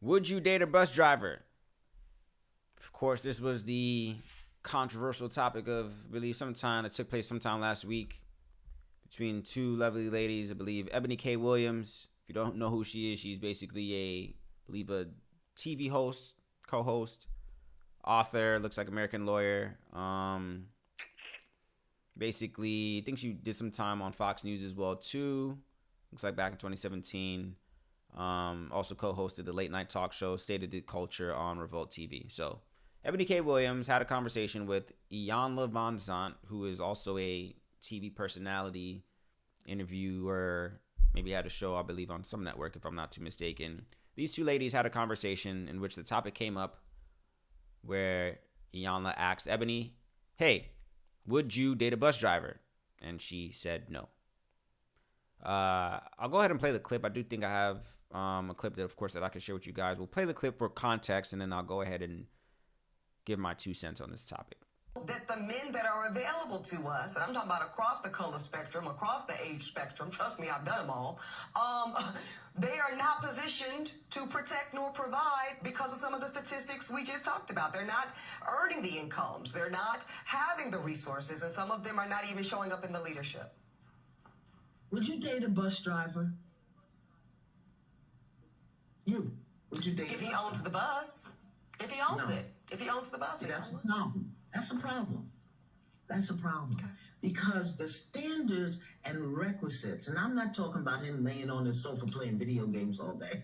Would you date a bus driver? Of course, this was the controversial topic of, I believe, sometime that took place sometime last week between two lovely ladies. I believe Eboni K. Williams. If you don't know who she is, she's basically I believe a TV host, co-host, author, looks like American lawyer. Basically, I think she did some time on Fox News as well too. Looks like back in 2017. Also co-hosted the late night talk show State of the Culture on Revolt TV. So Eboni K. Williams had a conversation with Iyanla Vanzant, who is also a TV personality, interviewer, maybe had a show, I believe, on some network, if I'm not too mistaken. These two ladies had a conversation in which the topic came up where Iyanla asked Eboni, hey, would you date a bus driver? And she said no. I'll go ahead and play the clip. I do think I have a clip that, of course, that I can share with you guys. We'll play the clip for context, and then I'll go ahead and give my 2 cents on this topic. That the men that are available to us, and I'm talking about across the color spectrum, across the age spectrum, trust me, I've done them all, they are not positioned to protect nor provide because of some of the statistics we just talked about. They're not earning the incomes. They're not having the resources, and some of them are not even showing up in the leadership. Would you date a bus driver? Would you date? If he owns the bus. If he owns it. If he owns the bus. See, that's a problem. That's a problem. That's a problem. Okay. Because the standards and requisites, and I'm not talking about him laying on his sofa playing video games all day.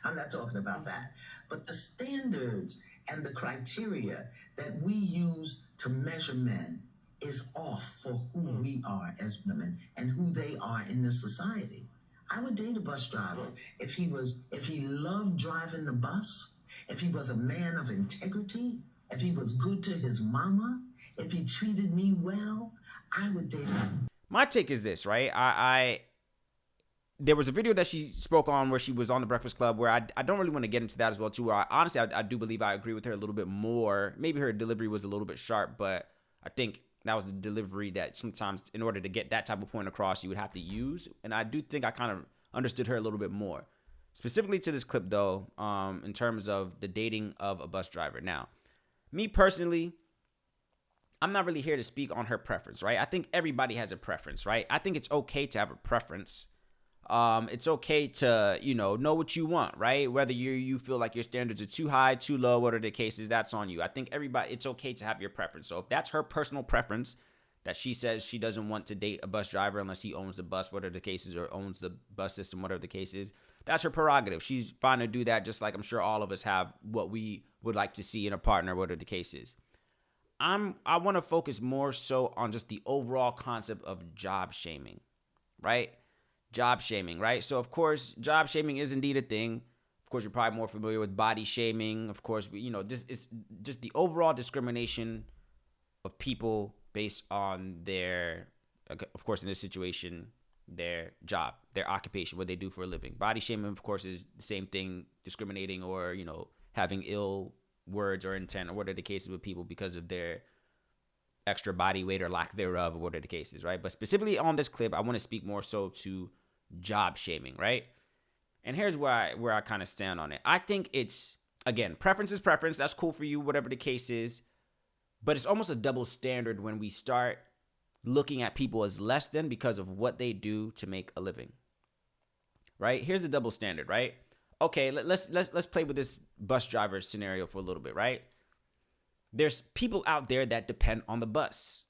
I'm not talking about that. But the standards and the criteria that we use to measure men is off for who we are as women and who they are in this society. I would date a bus driver if he loved driving the bus, if he was a man of integrity, if he was good to his mama, if he treated me well, I would date him. My take is this, right? There was a video that she spoke on where she was on the Breakfast Club where I don't really want to get into that as well too. Honestly, I do believe I agree with her a little bit more. Maybe her delivery was a little bit sharp, but I think that was the delivery that sometimes in order to get that type of point across, you would have to use. And I do think I kind of understood her a little bit more. Specifically to this clip, though, in terms of the dating of a bus driver. Now, me personally, I'm not really here to speak on her preference, right? I think everybody has a preference, right? I think it's okay to have a preference. It's okay to, know what you want, right? Whether you feel like your standards are too high, too low, what are the cases, that's on you. I think it's okay to have your preference. So if that's her personal preference, that she says she doesn't want to date a bus driver unless he owns the bus, whatever the cases, or owns the bus system, whatever the case is, that's her prerogative. She's fine to do that, just like I'm sure all of us have what we would like to see in a partner, whatever the case is. I want to focus more so on just the overall concept of job shaming, right? Job shaming, right? So, of course, job shaming is indeed a thing. Of course, you're probably more familiar with body shaming. Of course, this is just the overall discrimination of people based on their, of course, in this situation, their job, their occupation, what they do for a living. Body shaming, of course, is the same thing, discriminating or, having ill words or intent or what are the cases with people because of their extra body weight or lack thereof, or what are the cases, right? But specifically on this clip, I want to speak more so to job shaming, right? And here's where I kind of stand on it. I think it's, again, preference is preference. That's cool for you, whatever the case is. But it's almost a double standard when we start looking at people as less than because of what they do to make a living, right? Here's the double standard, right? Okay, let's play with this bus driver scenario for a little bit, right? There's people out there that depend on the bus.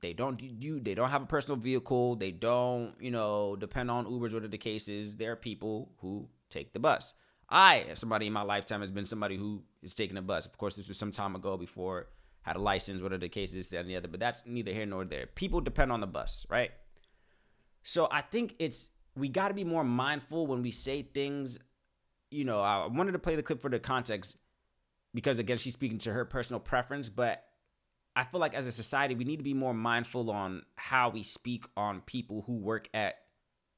They don't have a personal vehicle. They don't, depend on Ubers, whatever the case is. There are people who take the bus. Somebody in my lifetime has been somebody who is taking a bus. Of course, this was some time ago before I had a license, whatever the case is, that and the other, but that's neither here nor there. People depend on the bus, right? So I think we got to be more mindful when we say things. I wanted to play the clip for the context because, again, she's speaking to her personal preference, but I feel like as a society, we need to be more mindful on how we speak on people who work at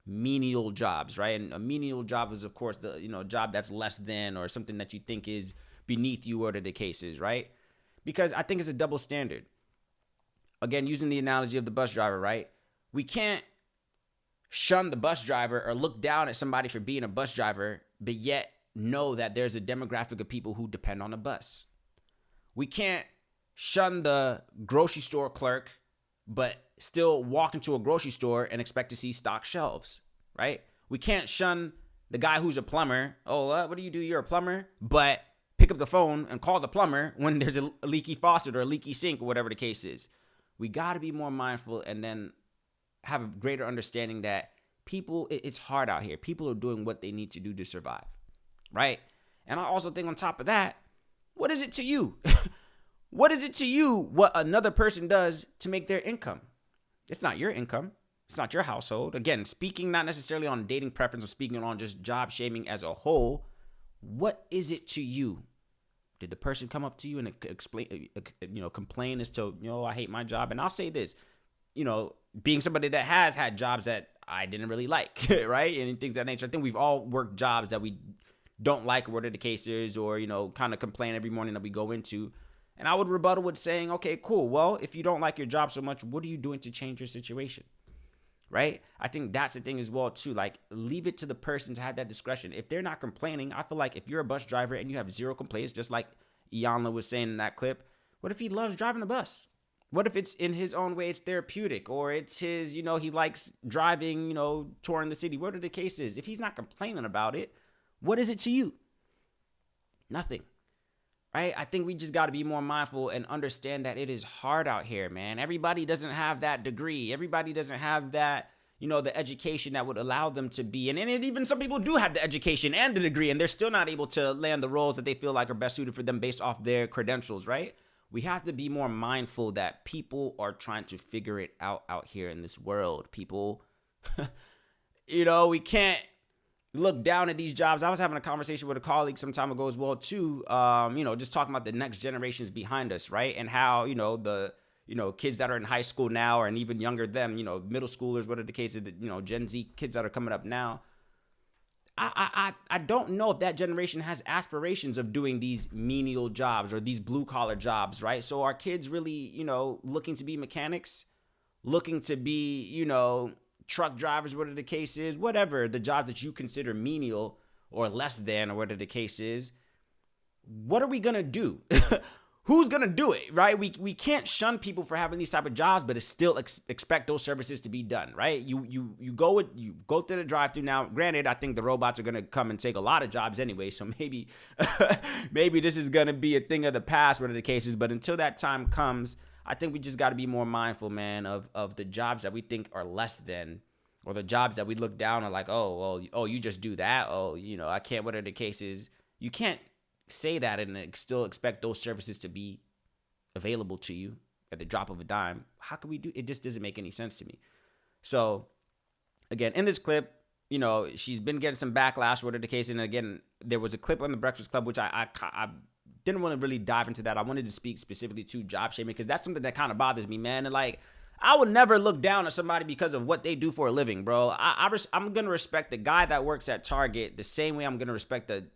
menial jobs, right? And a menial job is, of course, the job that's less than or something that you think is beneath you, whatever the case is, right? Because I think it's a double standard. Again, using the analogy of the bus driver, right? We can't shun the bus driver or look down at somebody for being a bus driver, but yet know that there's a demographic of people who depend on a bus. We can't shun the grocery store clerk, but still walk into a grocery store and expect to see stocked shelves, right? We can't shun the guy who's a plumber. Oh, what do you do? You're a plumber, but pick up the phone and call the plumber when there's a leaky faucet or a leaky sink or whatever the case is. We got to be more mindful and then have a greater understanding that people, it's hard out here. People are doing what they need to do to survive, right? And I also think on top of that, what is it to you? What is it to you what another person does to make their income? It's not your income. It's not your household. Again, speaking not necessarily on dating preference or speaking on just job shaming as a whole, what is it to you? Did the person come up to you and complain as to, I hate my job? And I'll say this, being somebody that has had jobs that I didn't really like, right? And things of that nature. I think we've all worked jobs that we don't like, whatever the case is, or, kind of complain every morning that we go into. And I would rebuttal with saying, okay, cool. Well, if you don't like your job so much, what are you doing to change your situation? Right? I think that's the thing as well, too. Like, leave it to the person to have that discretion. If they're not complaining, I feel like if you're a bus driver and you have zero complaints, just like Iyanla was saying in that clip, what if he loves driving the bus? What if it's in his own way, it's therapeutic, or it's his, he likes driving, touring the city, whatever the case is. If he's not complaining about it, what is it to you? Nothing. Right? I think we just got to be more mindful and understand that it is hard out here, man. Everybody doesn't have that degree. Everybody doesn't have that, the education that would allow them to be. And even some people do have the education and the degree, and they're still not able to land the roles that they feel like are best suited for them based off their credentials, right? We have to be more mindful that people are trying to figure it out here in this world. People, we can't look down at these jobs. I was having a conversation with a colleague some time ago as well too, just talking about the next generations behind us, right? And how, the kids that are in high school now, and even younger them, middle schoolers, whatever the case is, Gen Z kids that are coming up now. I don't know if that generation has aspirations of doing these menial jobs or these blue collar jobs, right? So are kids really, looking to be mechanics, looking to be, truck drivers, whatever the case is, whatever the jobs that you consider menial or less than, or whatever the case is? What are we going to do? Who's going to do it, right? We can't shun people for having these type of jobs, but still expect those services to be done, right? You go through the drive-through. Now, granted, I think the robots are going to come and take a lot of jobs anyway, so maybe this is going to be a thing of the past, whatever the case is, but until that time comes, I think we just got to be more mindful, man, of the jobs that we think are less than, or the jobs that we look down on, like, oh, you just do that. Oh, I can't, whatever the case is. You can't say that and still expect those services to be available to you at the drop of a dime. How can we do it? Just doesn't make any sense to me. So again, in this clip, she's been getting some backlash, whatever the case. And again, there was a clip on the Breakfast Club, which I didn't want to really dive into that. I wanted to speak specifically to job shaming, because that's something that kind of bothers me, man. And like, I would never look down at somebody because of what they do for a living, bro. I'm going to respect the guy that works at Target the same way I'm going to respect the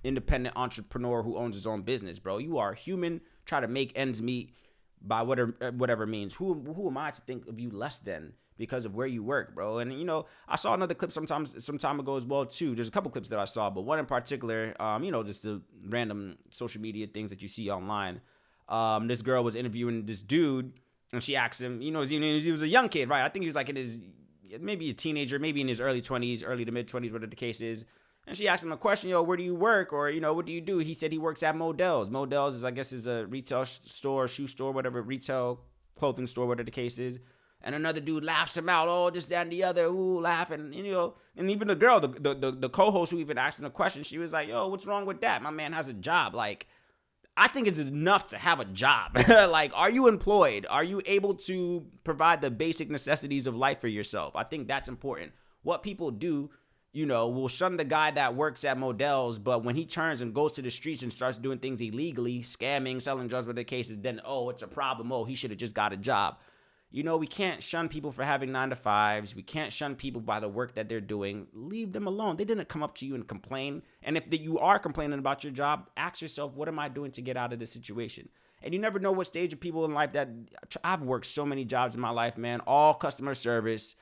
independent entrepreneur who owns his own business, bro. You are human. Try to make ends meet by whatever means. Who am I to think of you less than because of where you work, bro? And I saw another clip some time ago as well too. There's a couple clips that I saw, but one in particular, just the random social media things that you see online. This girl was interviewing this dude, and she asked him, he was a young kid, right? I think he was like in his, maybe a teenager, maybe in his early to mid 20s, whatever the case is. And she asked him a question, where do you work? Or, what do you do? He said he works at Modell's. Modell's is, I guess, is a retail store, shoe store, whatever, retail clothing store, whatever the case is. And another dude laughs him out, oh, this, that, and the other, ooh, laughing. And even the girl, the co-host who even asked him the question, she was like, yo, what's wrong with that? My man has a job. Like, I think it's enough to have a job. Like, are you employed? Are you able to provide the basic necessities of life for yourself? I think that's important. What people do, will shun the guy that works at Modell's, but when he turns and goes to the streets and starts doing things illegally, scamming, selling drugs, whatever the case is, then, oh, it's a problem. Oh, he should have just got a job. We can't shun people for having 9-to-5s. We can't shun people by the work that they're doing. Leave them alone. They didn't come up to you and complain. And if you are complaining about your job, ask yourself, what am I doing to get out of this situation? And you never know what stage of people in life that I've worked so many jobs in my life, man, all customer service,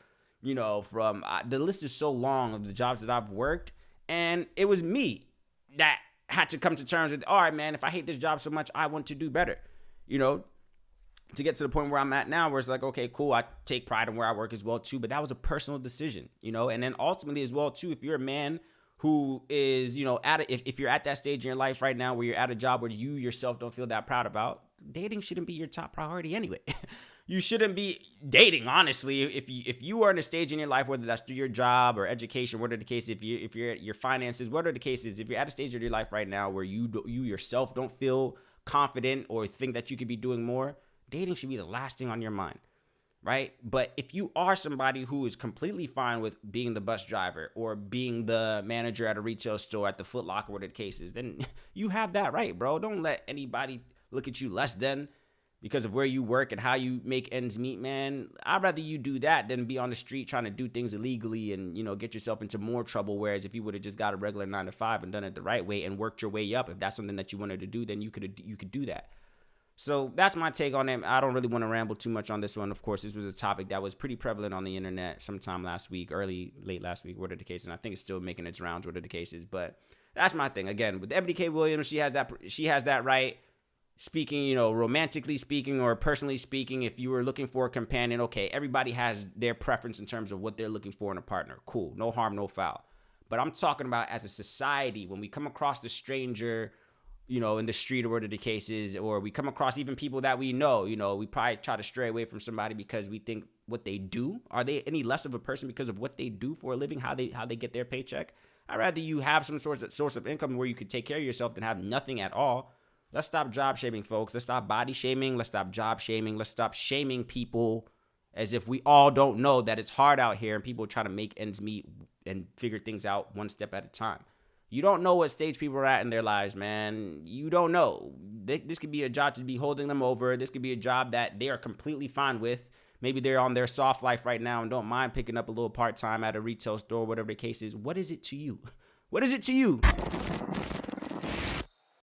from the list is so long of the jobs that I've worked. And it was me that had to come to terms with, all right, man, if I hate this job so much, I want to do better, you know, to get to the point where I'm at now, where it's like, okay, cool, I take pride in where I work as well too, but that was a personal decision, you know. And then ultimately as well too, if you're a man who is, you know, if you're at that stage in your life right now where you're at a job where you yourself don't feel that proud about, dating shouldn't be your top priority anyway. You shouldn't be dating, honestly. If you are in a stage in your life, whether that's through your job or education, whatever the case, if you're at your finances, whatever the case is, if you're at a stage of your life right now where you yourself don't feel confident or think that you could be doing more, dating should be the last thing on your mind, right? But if you are somebody who is completely fine with being the bus driver or being the manager at a retail store, at the Foot Locker, whatever the case is, then you have that right, bro. Don't let anybody look at you less than because of where you work and how you make ends meet, man. I'd rather you do that than be on the street trying to do things illegally and, you know, get yourself into more trouble. Whereas if you would have just got a regular 9 to 5 and done it the right way and worked your way up, if that's something that you wanted to do, then you could do that. So that's my take on it. I don't really want to ramble too much on this one. Of course, this was a topic that was pretty prevalent on the internet sometime last week, late last week, whatever the case. And I think it's still making its rounds, whatever the case is. But that's my thing. Again, with Eboni K. Williams, she has that right. Speaking, you know, romantically speaking or personally speaking, if you were looking for a companion, okay, everybody has their preference in terms of what they're looking for in a partner. Cool. No harm, no foul. But I'm talking about as a society, when we come across a stranger, you know, in the street or whatever the case is, or we come across even people that we know, you know, we probably try to stray away from somebody because we think what they do, are they any less of a person because of what they do for a living, how they get their paycheck? I'd rather you have some source of income where you could take care of yourself than have nothing at all. Let's stop job shaming, folks. Let's stop body shaming. Let's stop job shaming. Let's stop shaming people as if we all don't know that it's hard out here and people try to make ends meet and figure things out one step at a time. You don't know what stage people are at in their lives, man. You don't know. This could be a job to be holding them over. This could be a job that they are completely fine with. Maybe they're on their soft life right now and don't mind picking up a little part-time at a retail store, whatever the case is. What is it to you? What is it to you?